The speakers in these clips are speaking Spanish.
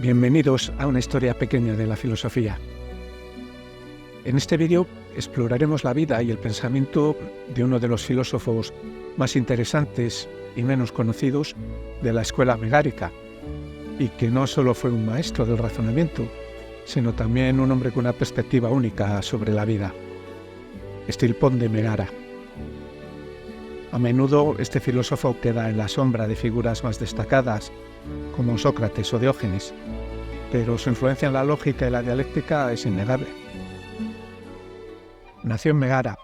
Bienvenidos a una historia pequeña de la filosofía. En este vídeo exploraremos la vida y el pensamiento de uno de los filósofos más interesantes y menos conocidos de la escuela megárica, y que no solo fue un maestro del razonamiento, sino también un hombre con una perspectiva única sobre la vida: Estilpón de Megara. A menudo este filósofo queda en la sombra de figuras más destacadas como Sócrates o Diógenes, pero su influencia en la lógica y la dialéctica es innegable. Nació en Megara,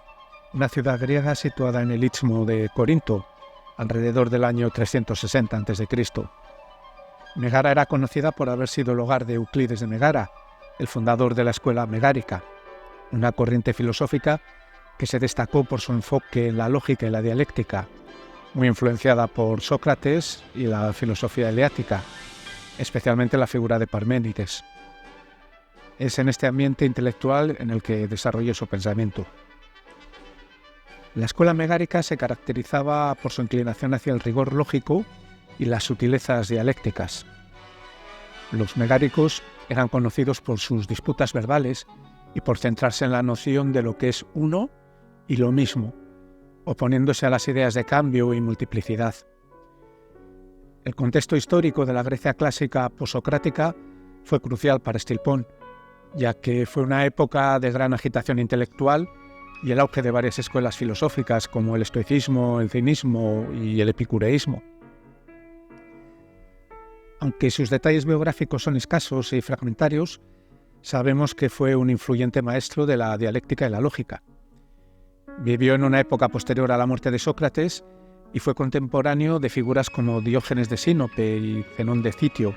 una ciudad griega situada en el istmo de Corinto, alrededor del año 360 a.C. Megara era conocida por haber sido el hogar de Euclides de Megara, el fundador de la escuela megárica, una corriente filosófica que se destacó por su enfoque en la lógica y la dialéctica, muy influenciada por Sócrates y la filosofía eleática, especialmente la figura de Parménides. Es en este ambiente intelectual en el que desarrolló su pensamiento. La escuela megárica se caracterizaba por su inclinación hacia el rigor lógico y las sutilezas dialécticas. Los megáricos eran conocidos por sus disputas verbales y por centrarse en la noción de lo que es uno y lo mismo, oponiéndose a las ideas de cambio y multiplicidad. El contexto histórico de la Grecia clásica posocrática fue crucial para Estilpón, ya que fue una época de gran agitación intelectual y el auge de varias escuelas filosóficas como el estoicismo, el cinismo y el epicureísmo. Aunque sus detalles biográficos son escasos y fragmentarios, sabemos que fue un influyente maestro de la dialéctica y la lógica. Vivió en una época posterior a la muerte de Sócrates y fue contemporáneo de figuras como Diógenes de Sinope y Zenón de Citio.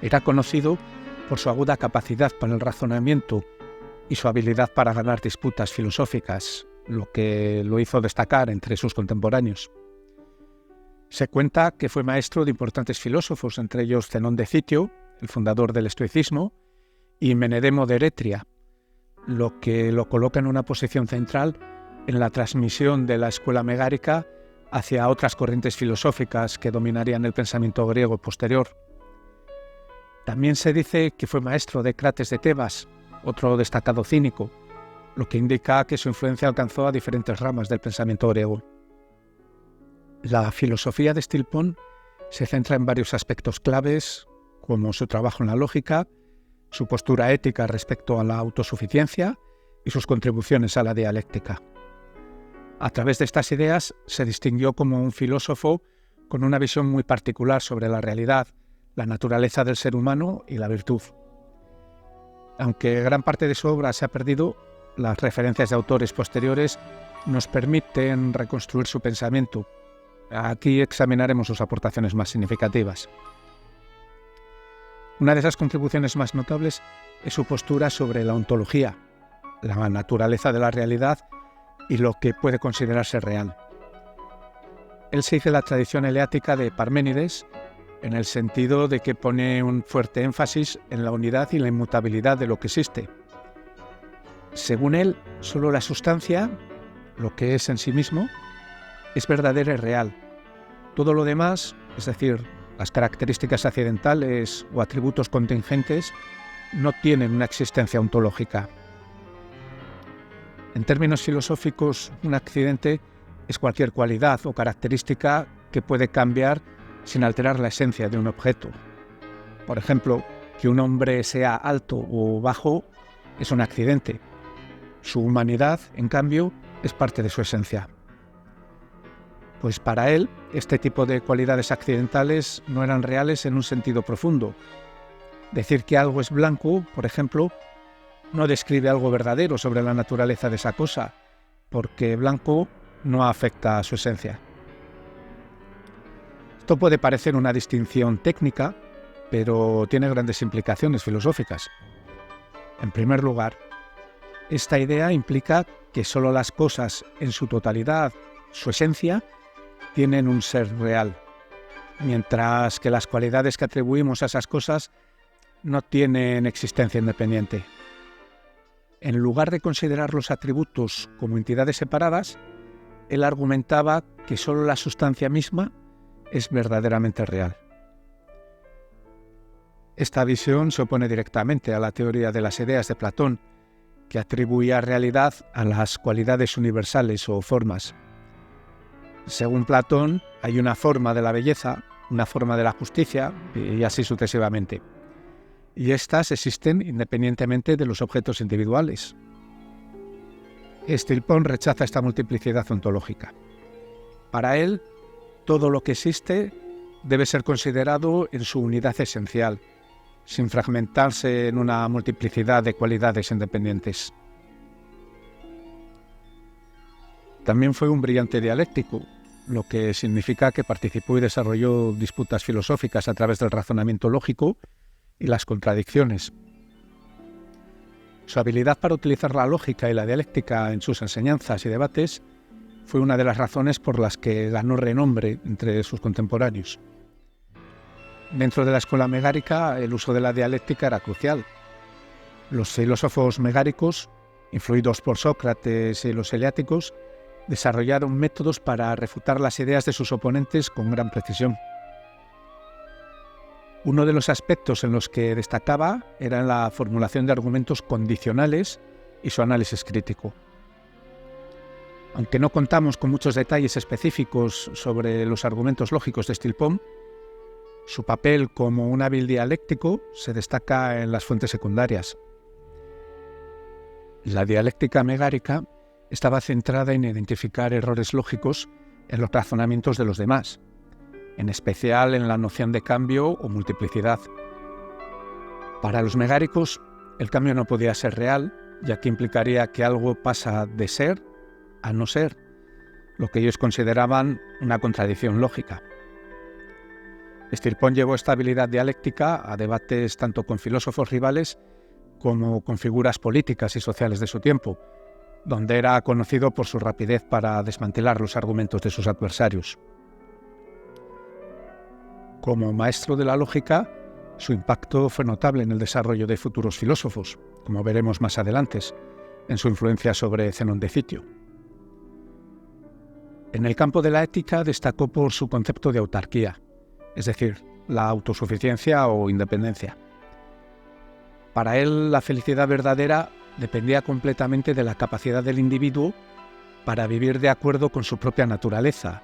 Era conocido por su aguda capacidad para el razonamiento y su habilidad para ganar disputas filosóficas, lo que lo hizo destacar entre sus contemporáneos. Se cuenta que fue maestro de importantes filósofos, entre ellos Zenón de Citio, el fundador del estoicismo, y Menedemo de Eretria, lo que lo coloca en una posición central en la transmisión de la escuela megárica hacia otras corrientes filosóficas que dominarían el pensamiento griego posterior. También se dice que fue maestro de Crates de Tebas, otro destacado cínico, lo que indica que su influencia alcanzó a diferentes ramas del pensamiento griego. La filosofía de Estilpón se centra en varios aspectos claves, como su trabajo en la lógica, su postura ética respecto a la autosuficiencia y sus contribuciones a la dialéctica. A través de estas ideas se distinguió como un filósofo con una visión muy particular sobre la realidad, la naturaleza del ser humano y la virtud. Aunque gran parte de su obra se ha perdido, las referencias de autores posteriores nos permiten reconstruir su pensamiento. Aquí examinaremos sus aportaciones más significativas. Una de esas contribuciones más notables es su postura sobre la ontología, la naturaleza de la realidad y lo que puede considerarse real. Él sigue la tradición eleática de Parménides en el sentido de que pone un fuerte énfasis en la unidad y la inmutabilidad de lo que existe. Según él, solo la sustancia, lo que es en sí mismo, es verdadera y real. Todo lo demás, es decir, las características accidentales o atributos contingentes, no tienen una existencia ontológica. En términos filosóficos, un accidente es cualquier cualidad o característica que puede cambiar sin alterar la esencia de un objeto. Por ejemplo, que un hombre sea alto o bajo es un accidente. Su humanidad, en cambio, es parte de su esencia. Pues para él, este tipo de cualidades accidentales no eran reales en un sentido profundo. Decir que algo es blanco, por ejemplo, no describe algo verdadero sobre la naturaleza de esa cosa, porque blanco no afecta a su esencia. Esto puede parecer una distinción técnica, pero tiene grandes implicaciones filosóficas. En primer lugar, esta idea implica que solo las cosas en su totalidad, su esencia, tienen un ser real, mientras que las cualidades que atribuimos a esas cosas no tienen existencia independiente. En lugar de considerar los atributos como entidades separadas, él argumentaba que solo la sustancia misma es verdaderamente real. Esta visión se opone directamente a la teoría de las ideas de Platón, que atribuía realidad a las cualidades universales o formas. Según Platón, hay una forma de la belleza, una forma de la justicia y así sucesivamente. Y estas existen independientemente de los objetos individuales. Stilpon rechaza esta multiplicidad ontológica. Para él, todo lo que existe debe ser considerado en su unidad esencial, sin fragmentarse en una multiplicidad de cualidades independientes. También fue un brillante dialéctico, lo que significa que participó y desarrolló disputas filosóficas a través del razonamiento lógico y las contradicciones. Su habilidad para utilizar la lógica y la dialéctica en sus enseñanzas y debates fue una de las razones por las que ganó renombre entre sus contemporáneos. Dentro de la escuela megárica, el uso de la dialéctica era crucial. Los filósofos megáricos, influidos por Sócrates y los eleáticos, desarrollaron métodos para refutar las ideas de sus oponentes con gran precisión. Uno de los aspectos en los que destacaba era en la formulación de argumentos condicionales y su análisis crítico. Aunque no contamos con muchos detalles específicos sobre los argumentos lógicos de Stilpon, su papel como un hábil dialéctico se destaca en las fuentes secundarias. La dialéctica megárica estaba centrada en identificar errores lógicos en los razonamientos de los demás, en especial en la noción de cambio o multiplicidad. Para los megáricos, el cambio no podía ser real, ya que implicaría que algo pasa de ser a no ser, lo que ellos consideraban una contradicción lógica. Stilpon llevó esta habilidad dialéctica a debates tanto con filósofos rivales como con figuras políticas y sociales de su tiempo, donde era conocido por su rapidez para desmantelar los argumentos de sus adversarios. Como maestro de la lógica, su impacto fue notable en el desarrollo de futuros filósofos, como veremos más adelante, en su influencia sobre Zenón de Citio. En el campo de la ética destacó por su concepto de autarquía, es decir, la autosuficiencia o independencia. Para él, la felicidad verdadera dependía completamente de la capacidad del individuo para vivir de acuerdo con su propia naturaleza,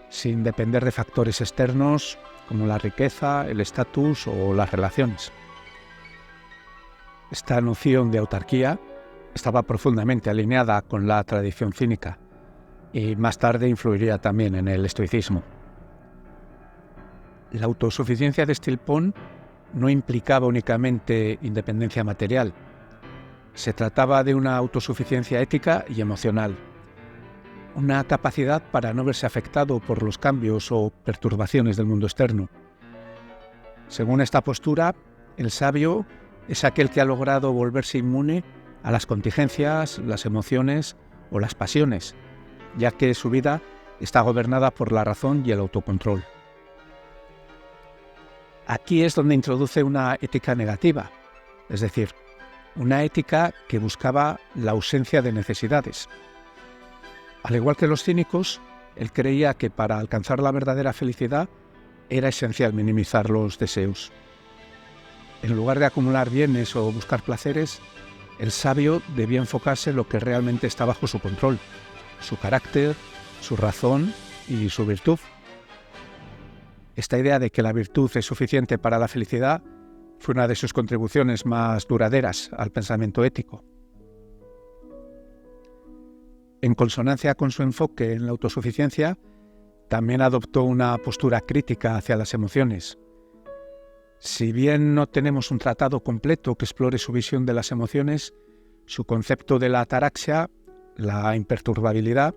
sin depender de factores externos como la riqueza, el estatus o las relaciones. Esta noción de autarquía estaba profundamente alineada con la tradición cínica y más tarde influiría también en el estoicismo. La autosuficiencia de Stilpon no implicaba únicamente independencia material. Se trataba de una autosuficiencia ética y emocional, una capacidad para no verse afectado por los cambios o perturbaciones del mundo externo. Según esta postura, el sabio es aquel que ha logrado volverse inmune a las contingencias, las emociones o las pasiones, ya que su vida está gobernada por la razón y el autocontrol. Aquí es donde introduce una ética negativa, es decir, una ética que buscaba la ausencia de necesidades. Al igual que los cínicos, él creía que para alcanzar la verdadera felicidad era esencial minimizar los deseos. En lugar de acumular bienes o buscar placeres, el sabio debía enfocarse en lo que realmente está bajo su control, su carácter, su razón y su virtud. Esta idea de que la virtud es suficiente para la felicidad fue una de sus contribuciones más duraderas al pensamiento ético. En consonancia con su enfoque en la autosuficiencia, también adoptó una postura crítica hacia las emociones. Si bien no tenemos un tratado completo que explore su visión de las emociones, su concepto de la ataraxia, la imperturbabilidad,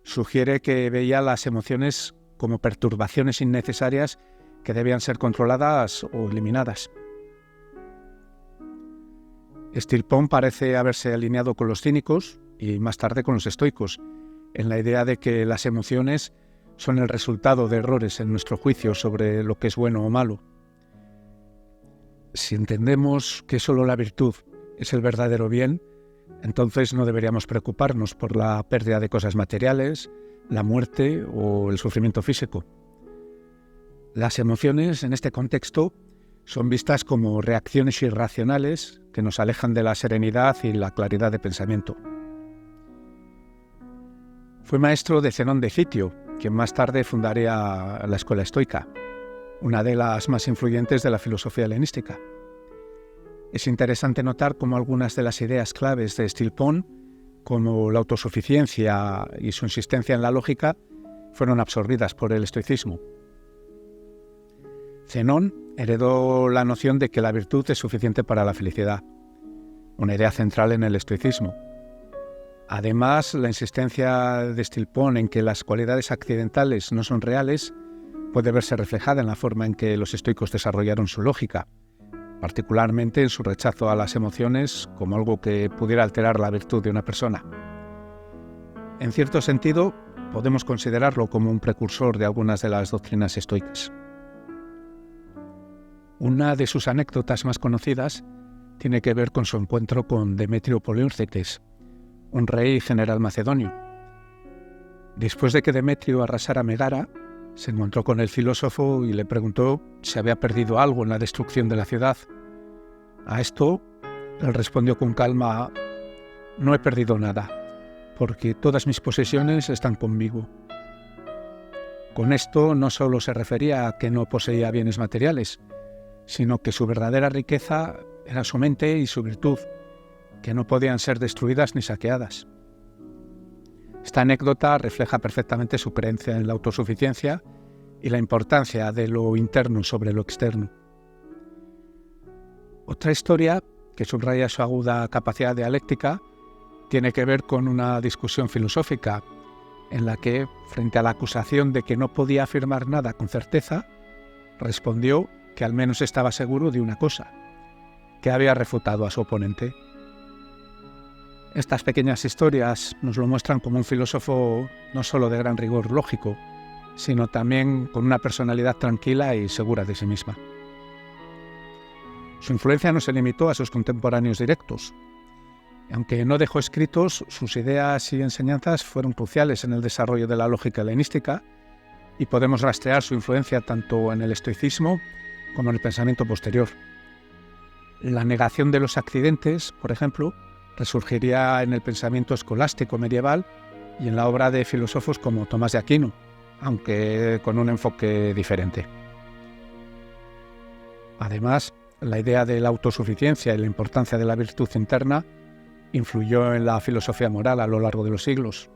sugiere que veía las emociones como perturbaciones innecesarias que debían ser controladas o eliminadas. Stilpon parece haberse alineado con los cínicos y más tarde con los estoicos, en la idea de que las emociones son el resultado de errores en nuestro juicio sobre lo que es bueno o malo. Si entendemos que solo la virtud es el verdadero bien, entonces no deberíamos preocuparnos por la pérdida de cosas materiales, la muerte o el sufrimiento físico. Las emociones, en este contexto, son vistas como reacciones irracionales que nos alejan de la serenidad y la claridad de pensamiento. Fue maestro de Zenón de Citio, quien más tarde fundaría la escuela estoica, una de las más influyentes de la filosofía helenística. Es interesante notar cómo algunas de las ideas claves de Stilpon, como la autosuficiencia y su insistencia en la lógica, fueron absorbidas por el estoicismo. Zenón heredó la noción de que la virtud es suficiente para la felicidad, una idea central en el estoicismo. Además, la insistencia de Stilpon en que las cualidades accidentales no son reales puede verse reflejada en la forma en que los estoicos desarrollaron su lógica, particularmente en su rechazo a las emociones como algo que pudiera alterar la virtud de una persona. En cierto sentido, podemos considerarlo como un precursor de algunas de las doctrinas estoicas. Una de sus anécdotas más conocidas tiene que ver con su encuentro con Demetrio Poliórcetes, un rey general macedonio. Después de que Demetrio arrasara Megara, se encontró con el filósofo y le preguntó si había perdido algo en la destrucción de la ciudad. A esto, él respondió con calma: «No he perdido nada, porque todas mis posesiones están conmigo». Con esto no solo se refería a que no poseía bienes materiales, sino que su verdadera riqueza era su mente y su virtud, que no podían ser destruidas ni saqueadas. Esta anécdota refleja perfectamente su creencia en la autosuficiencia y la importancia de lo interno sobre lo externo. Otra historia que subraya su aguda capacidad dialéctica tiene que ver con una discusión filosófica en la que, frente a la acusación de que no podía afirmar nada con certeza, respondió que al menos estaba seguro de una cosa, que había refutado a su oponente. Estas pequeñas historias nos lo muestran como un filósofo no solo de gran rigor lógico, sino también con una personalidad tranquila y segura de sí misma. Su influencia no se limitó a sus contemporáneos directos. Aunque no dejó escritos, sus ideas y enseñanzas fueron cruciales en el desarrollo de la lógica helenística y podemos rastrear su influencia tanto en el estoicismo como en el pensamiento posterior. La negación de los accidentes, por ejemplo, resurgiría en el pensamiento escolástico medieval y en la obra de filósofos como Tomás de Aquino, aunque con un enfoque diferente. Además, la idea de la autosuficiencia y la importancia de la virtud interna influyó en la filosofía moral a lo largo de los siglos.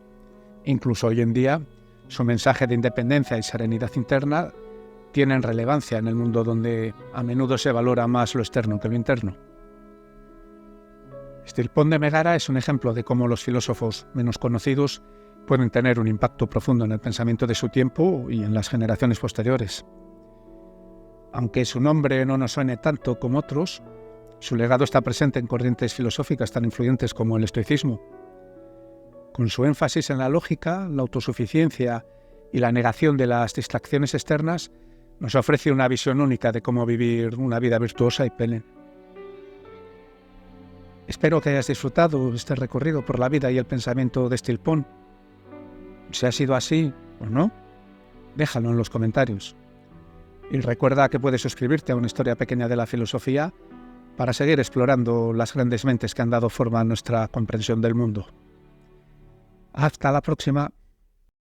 Incluso hoy en día, su mensaje de independencia y serenidad interna tienen relevancia en el mundo donde a menudo se valora más lo externo que lo interno. Stilpon de Megara es un ejemplo de cómo los filósofos menos conocidos pueden tener un impacto profundo en el pensamiento de su tiempo y en las generaciones posteriores. Aunque su nombre no nos suene tanto como otros, su legado está presente en corrientes filosóficas tan influyentes como el estoicismo. Con su énfasis en la lógica, la autosuficiencia y la negación de las distracciones externas, nos ofrece una visión única de cómo vivir una vida virtuosa y plena. Espero que hayas disfrutado este recorrido por la vida y el pensamiento de Stilpon. Si ha sido así o no, déjalo en los comentarios. Y recuerda que puedes suscribirte a una historia pequeña de la filosofía para seguir explorando las grandes mentes que han dado forma a nuestra comprensión del mundo. Hasta la próxima.